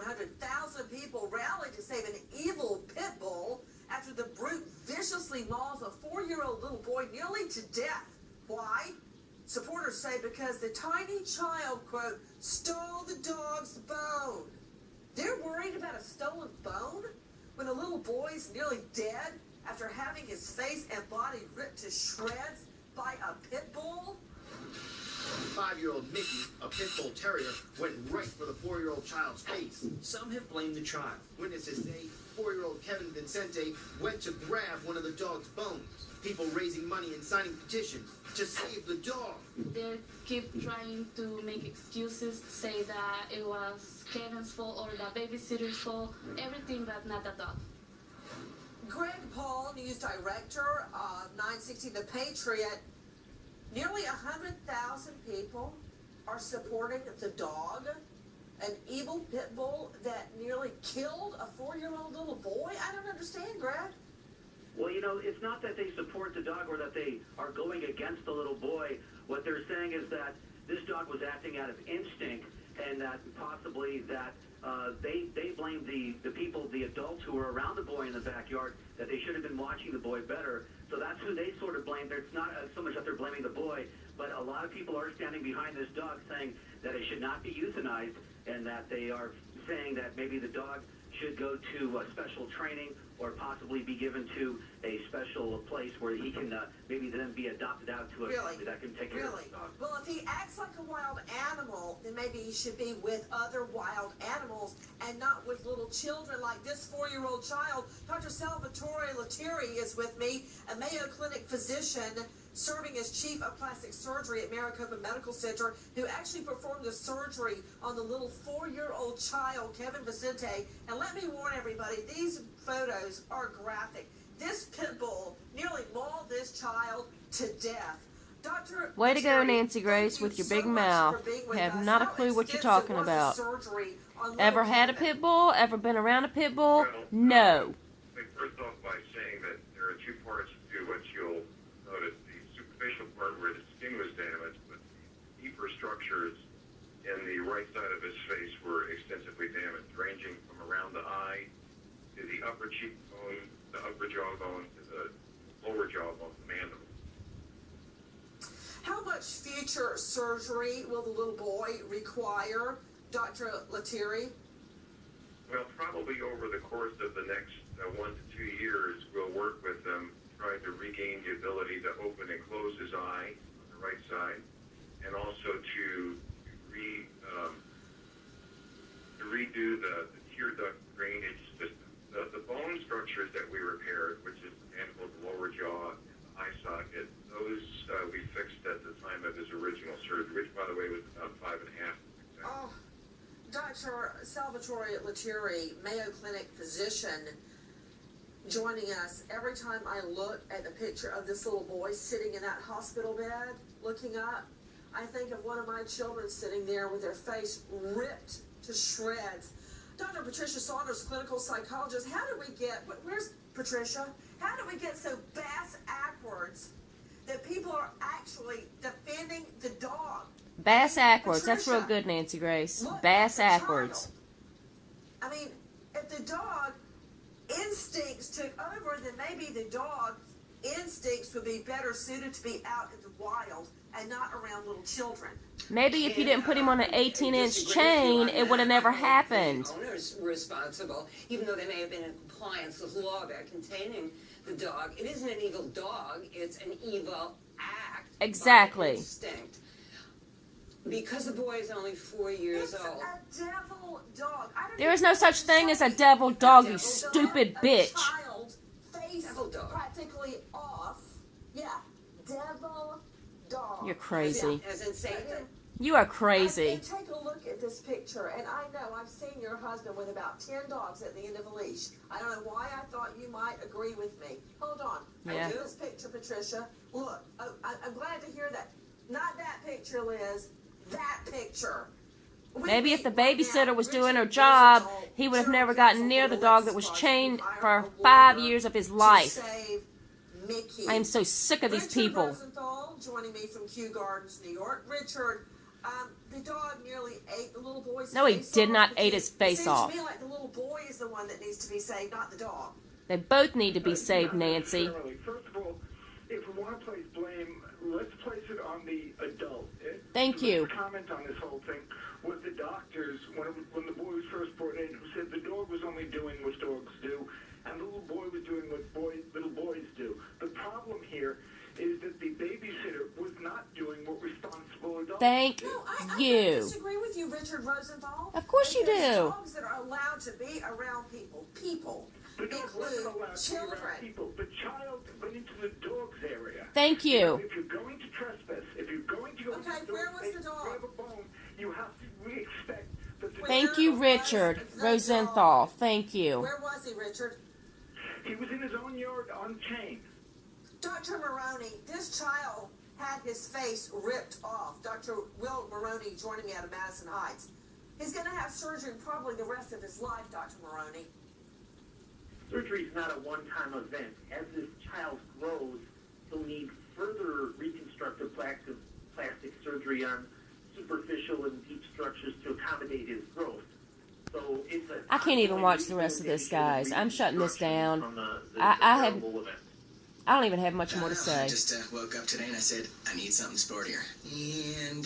100,000 people rallied to save an evil pit bull after the brute viciously mauls a 4-year-old little boy nearly to death. Why? Supporters say because the tiny child, quote, stole the dog's bone. They're worried about a stolen bone when a little boy's nearly dead after having his face and body ripped to shreds by a pit bull? 5-year-old Mickey, a pit bull terrier, went right for the 4-year-old child's face. Some have blamed the child. Witnesses say 4-year-old Kevin Vincente went to grab one of the dog's bones. People raising money and signing petitions to save the dog. They keep trying to make excuses, say that it was Kevin's fault or the babysitter's fault, everything but not the dog. Greg Paul, news director of 960 The Patriot. Nearly 100,000 people are supporting the dog, an evil pit bull that nearly killed a 4-year-old little boy. I don't understand, Greg. Well, you know, it's not that they support the dog or that they are going against the little boy. What they're saying is that this dog was acting out of instinct, and that possibly that they blame the people, the adults who were around the boy in the backyard, that they should have been watching the boy better. So that's who they sort of blame. It's not so much that they're blaming the boy, but a lot of people are standing behind this dog saying that it should not be euthanized, and that they are saying that maybe the dog should go to special training or possibly be given to a special place where he can maybe then be adopted out to a family that can take care of the dog. Well, if he acts like a wild animal, then maybe he should be with other wild animals and not with little children like this 4-year-old child. Dr. Salvatore Lettieri is with me, a Mayo Clinic physician serving as chief of plastic surgery at Maricopa Medical Center, who actually performed the surgery on the little 4-year-old child, Kevin Vincente. And let me warn everybody, these photos are graphic. This pit bull nearly mauled this child to death. Dr. Way to go, Nancy Grace, with your big mouth. Have not a clue what you're talking about. Ever had a pit bull? Ever been around a pit bull? No. First off, by saying that there are two parts to what you'll notice. The superficial part where the skin was damaged, but the deeper structures in the right side of his face were extensively damaged, ranging from around the eye to the upper cheekbone, the upper jawbone, to the lower jawbone, the mandible. How much future surgery will the little boy require, Dr. Lettieri? Well, probably over the course of the next 1 to 2 years, we'll work with them, trying to regain the ability to open and close his eye on the right side, and also to redo the tear duct drainage system. The bone structures that we repaired, which is the mandible, the lower jaw, and the eye socket, those we fixed at the time of his original surgery, which, by the way, was about 5.5 years. Oh, Dr. Salvatore Lettieri, Mayo Clinic physician, joining us. Every time I look at the picture of this little boy sitting in that hospital bed, looking up, I think of one of my children sitting there with their face ripped to shreds. Dr. Patricia Saunders, clinical psychologist, how do we get, where's Patricia? How do we get so bass-ackwards that people are actually defending the dog? Bass-ackwards, that's real good, Nancy Grace. Bass-ackwards. I mean, if the dog instincts took over, then maybe the dog's instincts would be better suited to be out in the wild and not around little children. Maybe if you didn't put him on an 18-inch chain, it would have never happened. The owners were responsible, even though they may have been in compliance with law by containing the dog. It isn't an evil dog, it's an evil act. Exactly. By instinct. Because the boy is only 4 years old. It's a devil dog. There is no such thing as a devil dog, you stupid bitch. Child, face devil dog. Practically off. Yeah, devil dog. You're crazy. As in Satan. You are crazy. And take a look at this picture, and I know I've seen your husband with about 10 dogs at the end of a leash. I don't know why I thought you might agree with me. Hold on. Yeah. This picture, Patricia. Look, I'm glad to hear that. Not that picture, Liz. That picture. Maybe if the babysitter was doing her job, he would have never gotten near the dog that was chained for 5 years of his life. I am so sick of these people. Richard Rosenthal joining me from Kew Gardens, New York. Richard, the dog nearly ate the little boy's No, he face did off. not eat his face It off. seems to me like the little boy is the one that needs to be saved, not the dog. They both need to be saved, Not Nancy. necessarily. First of all, if we want to place blame, let's place it on the adult. Thank you. The comment on this whole thing was the doctors, when the boy was first brought in, who said the dog was only doing what dogs do, and the little boy was doing what little boys do. The problem here is that the babysitter was not doing what responsible adults Thank do. No, I you. disagree with you, Richard Rosenthal. Of course you There's do. dogs that are allowed to be around people. People The dog wasn't include allowed to be around children. people. The child went into the dog's area. Thank you. If you're going to trespass, if you're going to go Okay, into the where dog's was face the dog? grab a bone, you have to expect that the Thank you, Richard Rosenthal. Thank you. Where was he, Richard? He was in his own yard unchained. Dr. Maroney, this child had his face ripped off. Dr. Will Maroney joining me out of Madison Heights. He's going to have surgery probably the rest of his life, Dr. Maroney. Surgery is not a one-time event. As this child grows, he'll need further reconstructive plastic surgery on superficial and deep structures to accommodate his growth. So it's a I can't even watch the rest of this, guys. I'm shutting this down. I don't even have much more to say. I just woke up today and I said, I need something sportier. And